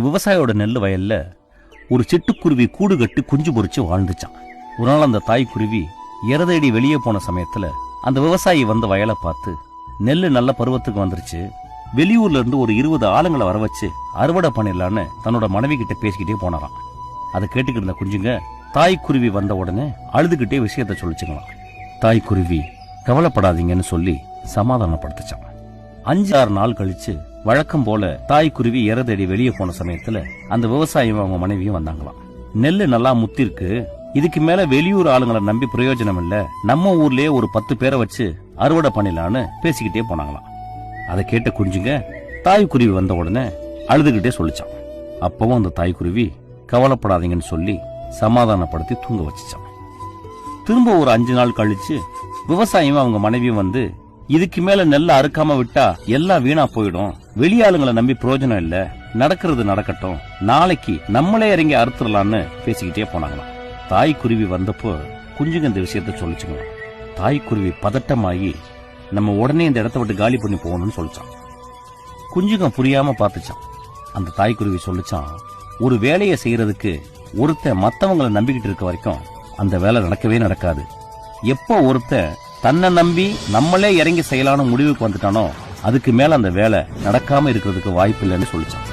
விவசாயியோட நெல் வயல்ல ஒரு சிட்டுக்குருவி கூடு கட்டி குஞ்சு பொறிச்சு வாழ்ந்துச்சான். ஒரு நாள் அந்த தாய்க்குருவி இறதேடி வெளியே போன சமயத்துல அந்த விவசாயி வந்த வயலை பார்த்து, நெல்லு நல்ல பருவத்துக்கு வந்துருச்சு, வெளியூர்ல இருந்து ஒரு 20 ஆளுங்களை வர வச்சு அறுவடை பண்ணிடலான்னு தன்னோட மனைவி கிட்ட பேசிக்கிட்டே போனாராம். அதை கேட்டுக்கிட்டு இருந்த குஞ்சுங்க தாய்க்குருவி வந்த உடனே அழுதுகிட்டே விஷயத்த சொல்லிச்சுங்களாம். தாய்க்குருவி கவலைப்படாதீங்கன்னு சொல்லி சமாதானப்படுத்துச்சான். 5-6 நாள் கழிச்சு வழக்கம் போல தாய்க்குருவி இறதேடி வெளியே போன சமயத்துல அந்த விவசாயியும் அவங்க மனைவியும் வந்தாங்களாம். நெல்லு நல்லா முத்திருக்கு, இதுக்கு மேல வெளியூர் ஆளுங்களை நம்பி பிரயோஜனம் இல்ல, நம்ம ஊர்லயே ஒரு 10 பேரை வச்சு அறுவடை பண்ணிடலான்னு பேசிக்கிட்டே போனாங்களாம். அதை கேட்ட குஞ்சுங்க தாய்க்குருவி வந்த உடனே அழுதுகிட்டே சொல்லிச்சான். அப்பவும் அந்த தாய்க்குருவி கவலைப்படாதீங்கன்னு சொல்லி சமாதானப்படுத்தி தூங்க வச்சுச்சான். திரும்ப ஒரு 5 நாள் கழிச்சு விவசாயியும் அவங்க மனைவியும் வந்து, இதுக்கு மேல நெல்ல அறுக்காம விட்டா எல்லாம் வீணா போயிடும், வெளியாளுங்களை நம்பி பிரயோஜனம் இல்ல, நடக்கிறது நடக்கட்டும், நாளைக்கு நம்மளே இறங்கி அறுத்துடலான்னு பேசிக்கிட்டே போனாங்களாம். தாய்க்குருவி வந்தப்போ குஞ்சுங்க இந்த விஷயத்த சொல்லிச்சுங்களாம். தாய்க்குருவி பதட்டமாகி நம்ம உடனே இந்த இடத்த விட்டு காலி பண்ணி போகணும்னு சொல்லிச்சான். குஞ்சுங்க புரியாம பார்த்துச்சான். அந்த தாய்க்குருவி சொல்லிச்சான், ஒரு வேலையை செய்யறதுக்கு ஒருத்தன் மத்தவங்களை நம்பிக்கிட்டு இருக்க வரைக்கும் அந்த வேலை நடக்கவே நடக்காது. எப்போ ஒருத்தன் தன்னை நம்பி நம்மளே இறங்கி செய்யலான்னு முடிவுக்கு வந்துட்டானோ அதுக்கு மேல அந்த வேலை நடக்காம இருக்கிறதுக்கு வாய்ப்பு இல்லைன்னு சொல்லிச்சான்.